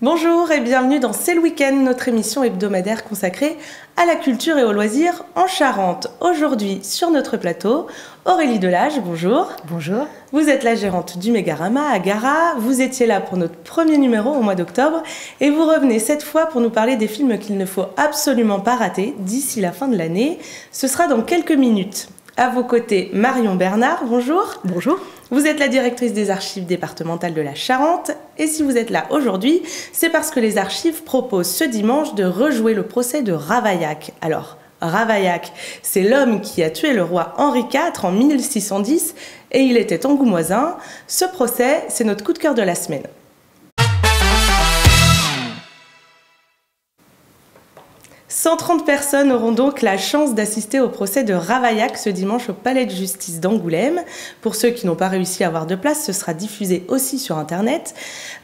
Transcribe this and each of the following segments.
Bonjour et bienvenue dans C'est le week-end, notre émission hebdomadaire consacrée à la culture et aux loisirs en Charente. Aujourd'hui, sur notre plateau, Aurélie Delage, bonjour. Bonjour. Vous êtes la gérante du Mégarama à Gara. Vous étiez là pour notre premier numéro au mois d'octobre et vous revenez cette fois pour nous parler des films qu'il ne faut absolument pas rater d'ici la fin de l'année. Ce sera dans quelques minutes. À vos côtés, Marion Bernard, bonjour. Bonjour. Vous êtes la directrice des archives départementales de la Charente et si vous êtes là aujourd'hui, c'est parce que les archives proposent ce dimanche de rejouer le procès de Ravaillac. Alors, Ravaillac, c'est l'homme qui a tué le roi Henri IV en 1610 et il était angoumoisin. Ce procès, c'est notre coup de cœur de la semaine. « 130 personnes auront donc la chance d'assister au procès de Ravaillac ce dimanche au Palais de Justice d'Angoulême. Pour ceux qui n'ont pas réussi à avoir de place, ce sera diffusé aussi sur Internet.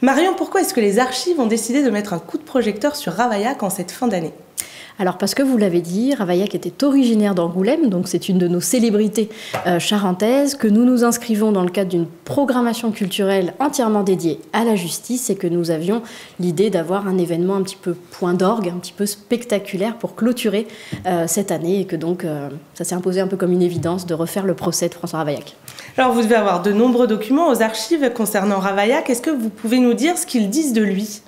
Marion, pourquoi est-ce que les archives ont décidé de mettre un coup de projecteur sur Ravaillac en cette fin d'année ? Alors parce que vous l'avez dit, Ravaillac était originaire d'Angoulême, donc c'est une de nos célébrités charentaises, que nous nous inscrivons dans le cadre d'une programmation culturelle entièrement dédiée à la justice et que nous avions l'idée d'avoir un événement un petit peu point d'orgue, un petit peu spectaculaire pour clôturer cette année et que donc ça s'est imposé un peu comme une évidence de refaire le procès de François Ravaillac. Alors vous devez avoir de nombreux documents aux archives concernant Ravaillac. Est-ce que vous pouvez nous dire ce qu'ils disent de lui ?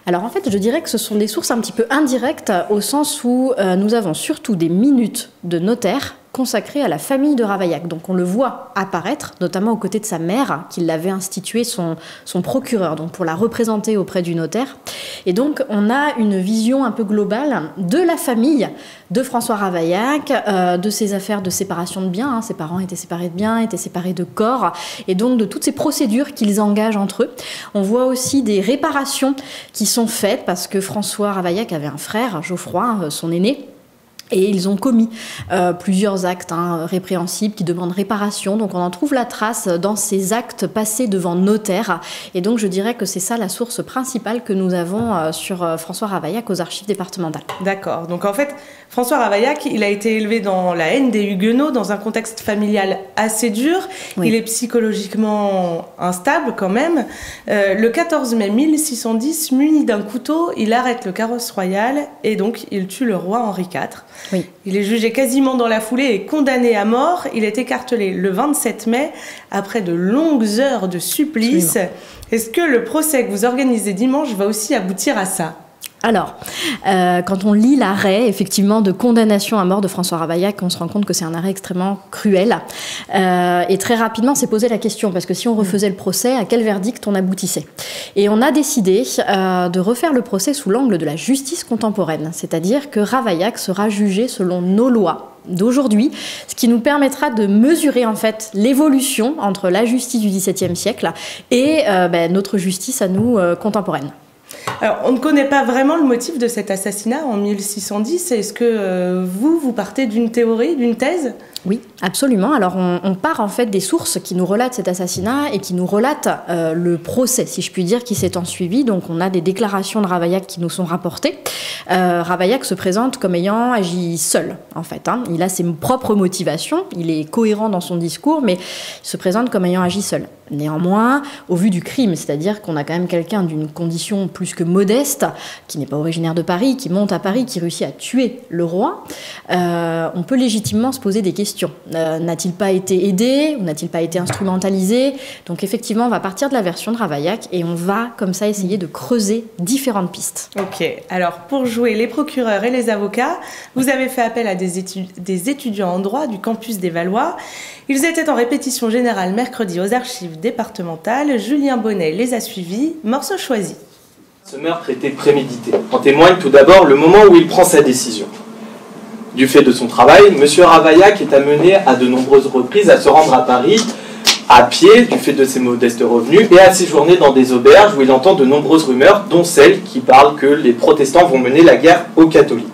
Alors en fait, je dirais que ce sont des sources un petit peu indirectes au sens où nous avons surtout des minutes de notaires consacrées à la famille de Ravaillac. Donc on le voit apparaître, notamment aux côtés de sa mère, qui l'avait institué son procureur, donc pour la représenter auprès du notaire. Et donc on a une vision un peu globale de la famille de François Ravaillac, de ses affaires de séparation de biens. Ses parents étaient séparés de biens, étaient séparés de corps, et donc de toutes ces procédures qu'ils engagent entre eux. On voit aussi des réparations qui sont faites, parce que François Ravaillac avait un frère, Geoffroy, son aîné, et ils ont commis plusieurs actes répréhensibles qui demandent réparation. Donc on en trouve la trace dans ces actes passés devant notaire. Et donc je dirais que c'est ça la source principale que nous avons sur François Ravaillac aux archives départementales. D'accord. Donc en fait, François Ravaillac, il a été élevé dans la haine des Huguenots, dans un contexte familial assez dur. Oui. Il est psychologiquement instable quand même. Le 14 mai 1610, muni d'un couteau, il arrête le carrosse royal et donc il tue le roi Henri IV. Oui. Il est jugé quasiment dans la foulée et condamné à mort. Il est écartelé le 27 mai après de longues heures de supplice. Absolument. Est-ce que le procès que vous organisez dimanche va aussi aboutir à ça ? Alors, quand on lit l'arrêt, effectivement, de condamnation à mort de François Ravaillac, on se rend compte que c'est un arrêt extrêmement cruel. Et très rapidement, s'est posé la question, parce que si on refaisait le procès, à quel verdict on aboutissait ? Et on a décidé de refaire le procès sous l'angle de la justice contemporaine, c'est-à-dire que Ravaillac sera jugé selon nos lois d'aujourd'hui, ce qui nous permettra de mesurer en fait l'évolution entre la justice du XVIIe siècle et notre justice à nous contemporaine. Alors, on ne connaît pas vraiment le motif de cet assassinat en 1610. Est-ce que vous partez d'une théorie, d'une thèse ? Oui, absolument. Alors, on part en fait des sources qui nous relatent cet assassinat et qui nous relatent le procès, si je puis dire, qui s'est ensuivi. Donc, on a des déclarations de Ravaillac qui nous sont rapportées. Ravaillac se présente comme ayant agi seul, en fait. Il a ses propres motivations, il est cohérent dans son discours, mais il se présente comme ayant agi seul. Néanmoins, au vu du crime, c'est-à-dire qu'on a quand même quelqu'un d'une condition plus que modeste, qui n'est pas originaire de Paris, qui monte à Paris, qui réussit à tuer le roi, on peut légitimement se poser des questions. N'a-t-il pas été aidé ou n'a-t-il pas été instrumentalisé ? Donc effectivement, on va partir de la version de Ravaillac et on va comme ça essayer de creuser différentes pistes. Ok, alors pour jouer les procureurs et les avocats, vous avez fait appel à des étudiants en droit du campus des Valois. Ils étaient en répétition générale mercredi aux archives départementales. Julien Bonnet les a suivis. Morceau choisi. Ce meurtre était prémédité. En témoigne tout d'abord le moment où il prend sa décision. Du fait de son travail, M. Ravaillac est amené à de nombreuses reprises à se rendre à Paris à pied, du fait de ses modestes revenus, et à séjourner dans des auberges où il entend de nombreuses rumeurs, dont celle qui parle que les protestants vont mener la guerre aux catholiques.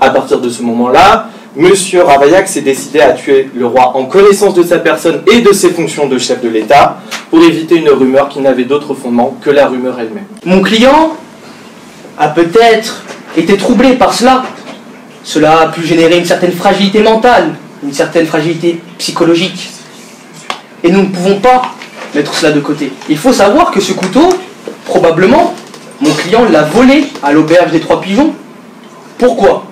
À partir de ce moment-là, M. Ravaillac s'est décidé à tuer le roi en connaissance de sa personne et de ses fonctions de chef de l'État, pour éviter une rumeur qui n'avait d'autre fondement que la rumeur elle-même. Mon client a peut-être été troublé par cela. Cela a pu générer une certaine fragilité mentale, une certaine fragilité psychologique. Et nous ne pouvons pas mettre cela de côté. Il faut savoir que ce couteau, probablement, Mon client l'a volé à l'auberge des Trois Pigeons. Pourquoi?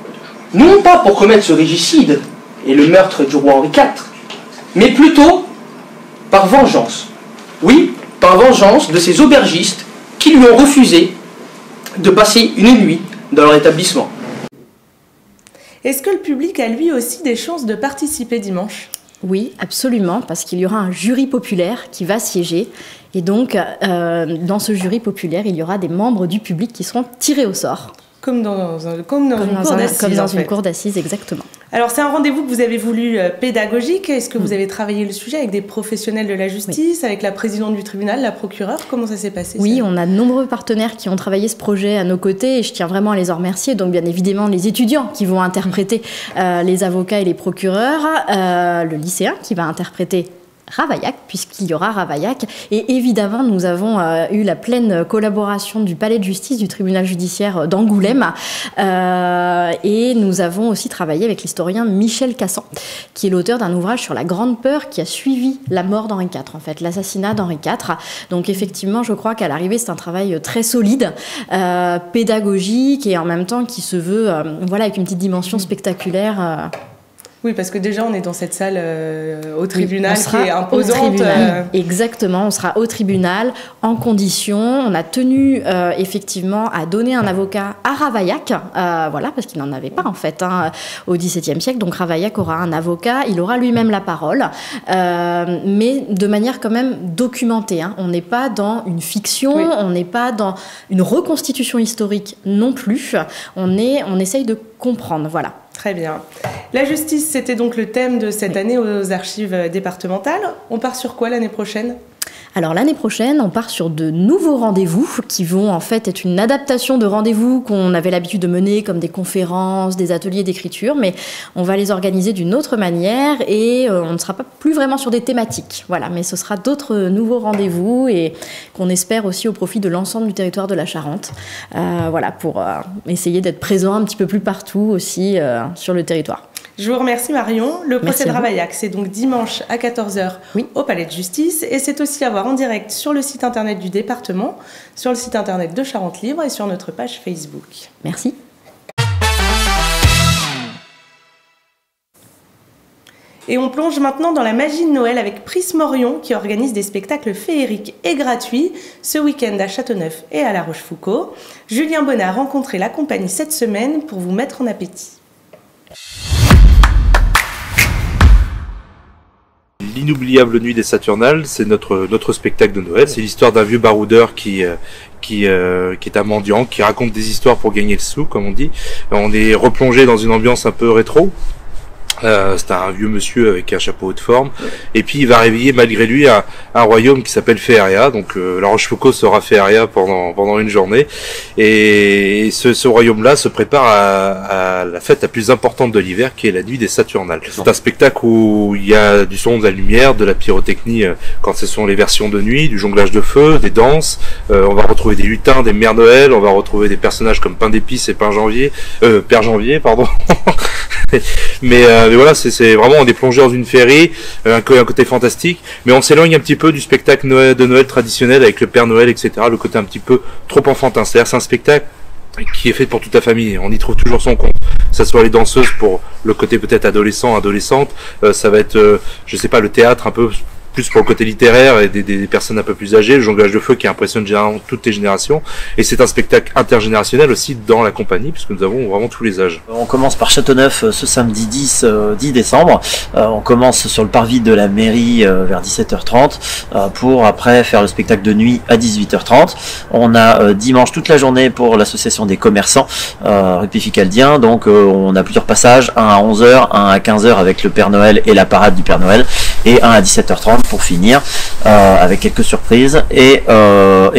Non pas pour commettre ce régicide et le meurtre du roi Henri IV, mais plutôt par vengeance. Oui, par vengeance de ces aubergistes qui lui ont refusé de passer une nuit dans leur établissement. Est-ce que le public a lui aussi des chances de participer dimanche? Oui, absolument, parce qu'il y aura un jury populaire qui va siéger. Et donc, dans ce jury populaire, il y aura des membres du public qui seront tirés au sort. Comme dans une cour d'assises, exactement. Alors, c'est un rendez-vous que vous avez voulu pédagogique. Est-ce que vous avez travaillé le sujet avec des professionnels de la justice, avec la présidente du tribunal, la procureure? Comment ça s'est passé? Oui, on a de nombreux partenaires qui ont travaillé ce projet à nos côtés et je tiens vraiment à les en remercier. Donc, bien évidemment, les étudiants qui vont interpréter les avocats et les procureurs, le lycéen qui va interpréter Ravaillac, puisqu'il y aura Ravaillac. Et évidemment, nous avons eu la pleine collaboration du palais de justice du tribunal judiciaire d'Angoulême. Et nous avons aussi travaillé avec l'historien Michel Cassan, qui est l'auteur d'un ouvrage sur la grande peur qui a suivi la mort d'Henri IV, en fait, l'assassinat d'Henri IV. Donc effectivement, je crois qu'à l'arrivée, c'est un travail très solide, pédagogique et en même temps qui se veut, voilà, avec une petite dimension spectaculaire. Oui, parce que déjà, on est dans cette salle au tribunal qui est imposante. Exactement, on sera au tribunal, en condition. On a tenu effectivement à donner un avocat à Ravaillac, voilà, parce qu'il n'en avait pas en fait au XVIIe siècle. Donc Ravaillac aura un avocat, il aura lui-même la parole, mais de manière quand même documentée. On n'est pas dans une fiction, on n'est pas dans une reconstitution historique non plus. On essaye de comprendre, voilà. Très bien. La justice, c'était donc le thème de cette année aux archives départementales. On part sur quoi l'année prochaine ? Alors l'année prochaine, on part sur de nouveaux rendez-vous qui vont en fait être une adaptation de rendez-vous qu'on avait l'habitude de mener comme des conférences, des ateliers d'écriture, mais on va les organiser d'une autre manière et on ne sera pas plus vraiment sur des thématiques. Voilà, mais ce sera d'autres nouveaux rendez-vous et qu'on espère aussi au profit de l'ensemble du territoire de la Charente. Voilà, pour essayer d'être présent un petit peu plus partout aussi sur le territoire. Je vous remercie Marion. Le procès de Ravaillac, c'est donc dimanche à 14h au Palais de Justice et c'est aussi à voir en direct sur le site internet du département, sur le site internet de Charente Libre et sur notre page Facebook. Merci. Et on plonge maintenant dans la magie de Noël avec Prisme Orion qui organise des spectacles féeriques et gratuits ce week-end à Châteauneuf et à La Rochefoucauld. Julien Bonnet a rencontré la compagnie cette semaine pour vous mettre en appétit. L'inoubliable nuit des Saturnales, c'est notre spectacle de Noël. C'est l'histoire d'un vieux baroudeur qui est un mendiant, qui raconte des histoires pour gagner le sou, comme on dit. On est replongé dans une ambiance un peu rétro. C'est un vieux monsieur avec un chapeau de forme, et puis il va réveiller malgré lui un royaume qui s'appelle Féaria. Donc La Rochefoucauld sera Féaria pendant une journée, et ce royaume-là se prépare à la fête la plus importante de l'hiver, qui est la nuit des Saturnales. C'est un spectacle où il y a du son, de la lumière, de la pyrotechnie quand ce sont les versions de nuit, du jonglage de feu, des danses. On va retrouver des lutins, des mères Noël, on va retrouver des personnages comme Pain d'épices et Père Janvier, pardon. Mais voilà, c'est vraiment, on est plongé dans une féerie, un côté fantastique, mais on s'éloigne un petit peu du spectacle de Noël traditionnel avec le Père Noël, etc. Le côté un petit peu trop enfantin. C'est-à-dire, c'est un spectacle qui est fait pour toute la famille. On y trouve toujours son compte. Que ça soit les danseuses pour le côté peut-être adolescente, ça va être, je sais pas, le théâtre un peu plus pour le côté littéraire et des personnes un peu plus âgées, le jonglage de feu qui impressionne généralement toutes les générations, et c'est un spectacle intergénérationnel aussi dans la compagnie, puisque nous avons vraiment tous les âges. On commence par Châteauneuf ce samedi 10 décembre, on commence sur le parvis de la mairie vers 17h30, pour après faire le spectacle de nuit à 18h30. On a dimanche toute la journée pour l'association des commerçants républicains, donc on a plusieurs passages, un à 11h, un à 15h avec le Père Noël et la parade du Père Noël, et un à 17h30 pour finir avec quelques surprises, et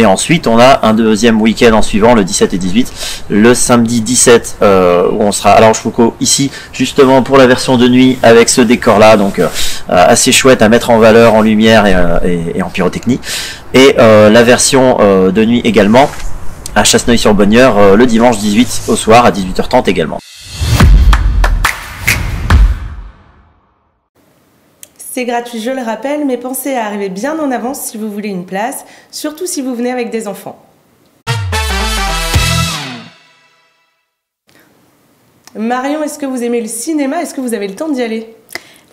ensuite on a un deuxième week-end en suivant, le 17 et 18, le samedi 17 où on sera à La Rochefoucauld ici justement pour la version de nuit avec ce décor là, donc assez chouette à mettre en valeur, en lumière et en pyrotechnie, et la version de nuit également à Chasseneuil-sur-Bonnieure le dimanche 18 au soir à 18h30 également. C'est gratuit, je le rappelle, mais pensez à arriver bien en avance si vous voulez une place, surtout si vous venez avec des enfants. Marion, est-ce que vous aimez le cinéma? Est-ce que vous avez le temps d'y aller?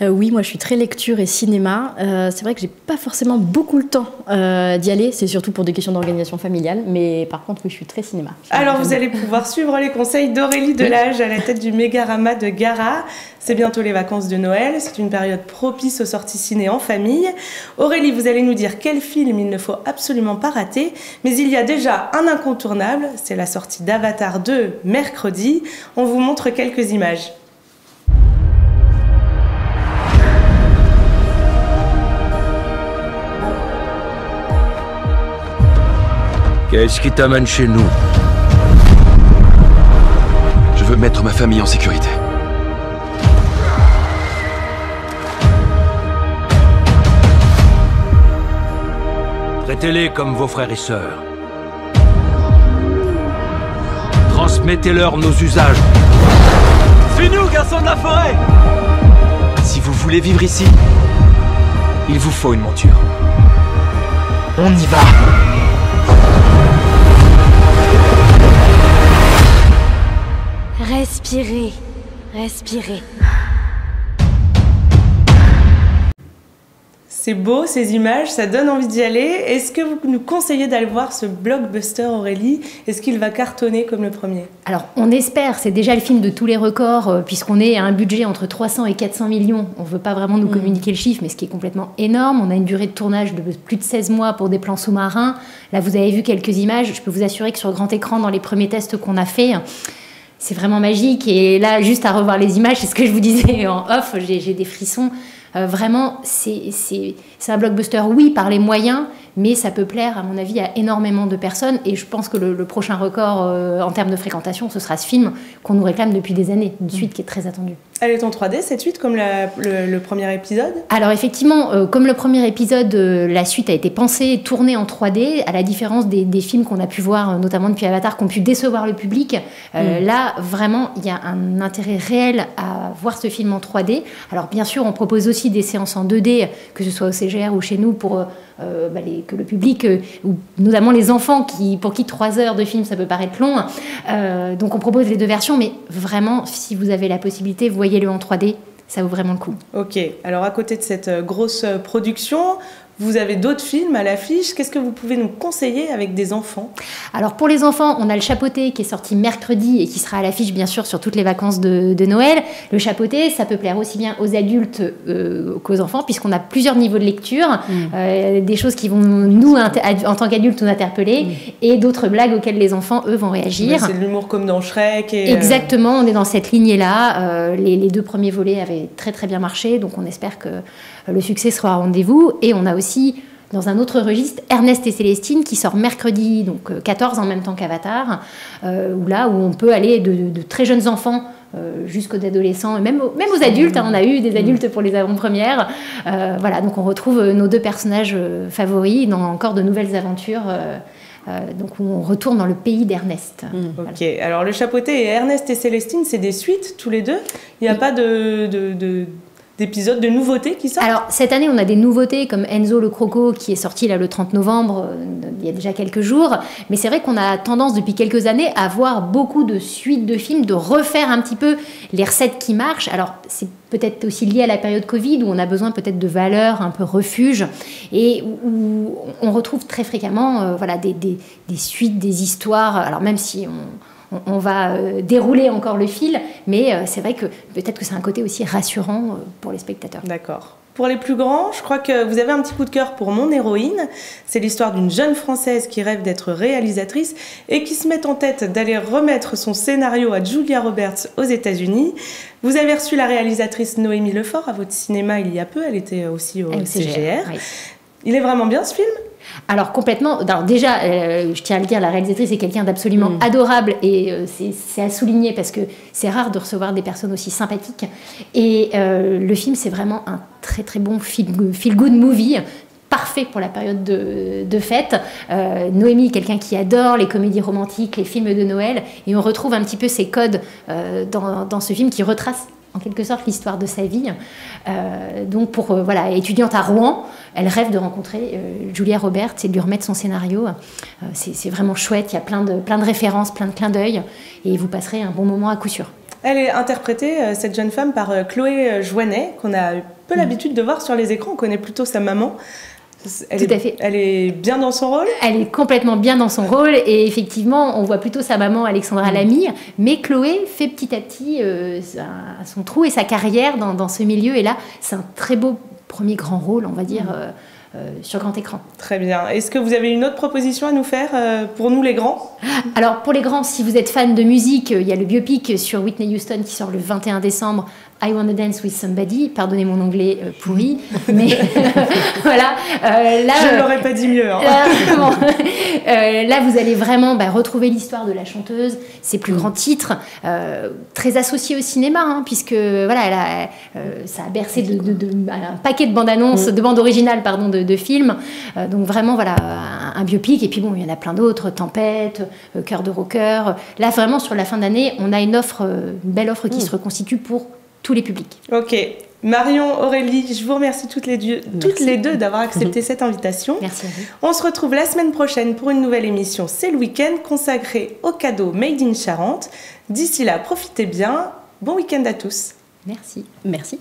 Oui, moi je suis très lecture et cinéma. C'est vrai que j'ai pas forcément beaucoup le temps d'y aller, c'est surtout pour des questions d'organisation familiale, mais par contre oui, je suis très cinéma. Alors vous allez pouvoir suivre les conseils d'Aurélie Delage à la tête du Mégarama de Gara. C'est bientôt les vacances de Noël, c'est une période propice aux sorties ciné en famille. Aurélie, vous allez nous dire quel film il ne faut absolument pas rater, mais il y a déjà un incontournable, c'est la sortie d'Avatar 2 mercredi. On vous montre quelques images. Qu'est-ce qui t'amène chez nous? Je veux mettre ma famille en sécurité. Traitez-les comme vos frères et sœurs. Transmettez-leur nos usages. Suis-nous, garçons de la forêt! Si vous voulez vivre ici, il vous faut une monture. On y va! Respirez, respirez. C'est beau ces images, ça donne envie d'y aller. Est-ce que vous nous conseillez d'aller voir ce blockbuster, Aurélie? Est-ce qu'il va cartonner comme le premier? Alors on espère, c'est déjà le film de tous les records puisqu'on est à un budget entre 300 et 400 millions. On ne veut pas vraiment nous communiquer le chiffre, mais ce qui est complètement énorme. On a une durée de tournage de plus de 16 mois pour des plans sous-marins. Là vous avez vu quelques images, je peux vous assurer que sur grand écran, dans les premiers tests qu'on a fait, c'est vraiment magique. Et là, juste à revoir les images, c'est ce que je vous disais en off, j'ai des frissons. Vraiment, c'est un blockbuster, oui, par les moyens, mais ça peut plaire, à mon avis, à énormément de personnes. Et je pense que le prochain record en termes de fréquentation, ce sera ce film qu'on nous réclame depuis des années, une suite qui est très attendue. Elle est en 3D, cette suite, comme le premier épisode? Alors effectivement, comme le premier épisode, la suite a été pensée et tournée en 3D, à la différence des films qu'on a pu voir, notamment depuis Avatar, qui ont pu décevoir le public. Là, vraiment, il y a un intérêt réel à voir ce film en 3D. Alors bien sûr, on propose aussi des séances en 2D, que ce soit au CGR ou chez nous, pour que le public, ou notamment les enfants, pour qui 3 heures de film, ça peut paraître long. Donc on propose les deux versions, mais vraiment, si vous avez la possibilité, voyez-le en 3D, ça vaut vraiment le coup. Ok, alors à côté de cette grosse production, vous avez d'autres films à l'affiche. Qu'est-ce que vous pouvez nous conseiller avec des enfants? Alors pour les enfants, on a Le Chapeauté qui est sorti mercredi et qui sera à l'affiche bien sûr sur toutes les vacances de Noël. Le Chapeauté, ça peut plaire aussi bien aux adultes qu'aux enfants, puisqu'on a plusieurs niveaux de lecture, des choses qui vont nous, en tant qu'adultes, nous interpeller, et d'autres blagues auxquelles les enfants, eux, vont réagir. C'est de l'humour comme dans Shrek. Exactement, on est dans cette lignée-là. Les 2 premiers volets avaient très très bien marché, donc on espère que le succès sera au rendez-vous. Et on a aussi, dans un autre registre, Ernest et Célestine, qui sort mercredi, donc 14 en même temps qu'Avatar, où on peut aller de très jeunes enfants jusqu'aux adolescents, et même aux adultes. On a eu des adultes pour les avant-premières. Voilà, donc on retrouve nos 2 personnages favoris dans encore de nouvelles aventures. Donc on retourne dans le pays d'Ernest. Ok, voilà. Alors Le Chapeauté et Ernest et Célestine, c'est des suites tous les deux? Il n'y a pas d'épisodes, de nouveautés qui sortent? Alors cette année on a des nouveautés comme Enzo le Croco qui est sorti là le 30 novembre, il y a déjà quelques jours, mais c'est vrai qu'on a tendance depuis quelques années à voir beaucoup de suites de films, de refaire un petit peu les recettes qui marchent. Alors c'est peut-être aussi lié à la période Covid où on a besoin peut-être de valeurs un peu refuge et où on retrouve très fréquemment des suites, des histoires, alors même si on va dérouler encore le fil, mais c'est vrai que peut-être que c'est un côté aussi rassurant pour les spectateurs. D'accord. Pour les plus grands, je crois que vous avez un petit coup de cœur pour Mon héroïne. C'est l'histoire d'une jeune Française qui rêve d'être réalisatrice et qui se met en tête d'aller remettre son scénario à Julia Roberts aux États-Unis. Vous avez reçu la réalisatrice Noémie Lefort à votre cinéma il y a peu. Elle était aussi au CGR. Oui. Il est vraiment bien ce film? Alors complètement, alors déjà, je tiens à le dire, la réalisatrice est quelqu'un d'absolument adorable et c'est à souligner parce que c'est rare de recevoir des personnes aussi sympathiques. Et le film, c'est vraiment un très très bon feel-good movie, parfait pour la période de fête. Noémie est quelqu'un qui adore les comédies romantiques, les films de Noël, et on retrouve un petit peu ces codes dans ce film qui retrace en quelque sorte l'histoire de sa vie. Donc étudiante à Rouen, elle rêve de rencontrer Julia Roberts et de lui remettre son scénario. C'est vraiment chouette, il y a plein de références, plein de clins d'œil, et vous passerez un bon moment à coup sûr. Elle est interprétée, cette jeune femme, par Chloé Jouanet, qu'on a peu l'habitude de voir sur les écrans. On connaît plutôt sa maman. Tout à fait. Elle est bien dans son rôle. Elle est complètement bien dans son rôle et effectivement, on voit plutôt sa maman Alexandra Lamy, mais Chloé fait petit à petit son trou et sa carrière dans ce milieu. Et là, c'est un très beau premier grand rôle, on va dire, sur grand écran. Très bien. Est-ce que vous avez une autre proposition à nous faire pour nous les grands? Alors pour les grands, si vous êtes fan de musique, il y a le biopic sur Whitney Houston qui sort le 21 décembre. I Wanna Dance with Somebody, pardonnez mon anglais pourri, mais voilà. Là, je ne l'aurais pas dit mieux. Hein. Là, vous allez vraiment retrouver l'histoire de la chanteuse, ses plus grands titres, très associés au cinéma, hein, puisque voilà, ça a bercé un paquet de bandes annonces, de bandes originales, pardon, de films. Donc vraiment, voilà, un biopic. Et puis bon, il y en a plein d'autres, Tempête, Cœur de rocker. Là, vraiment, sur la fin d'année, on a une belle offre qui se reconstitue pour tous les publics. Ok. Marion, Aurélie, je vous remercie toutes les deux d'avoir accepté cette invitation. Merci à vous. On se retrouve la semaine prochaine pour une nouvelle émission C'est le week-end consacrée aux cadeaux Made in Charente. D'ici là, profitez bien. Bon week-end à tous. Merci. Merci.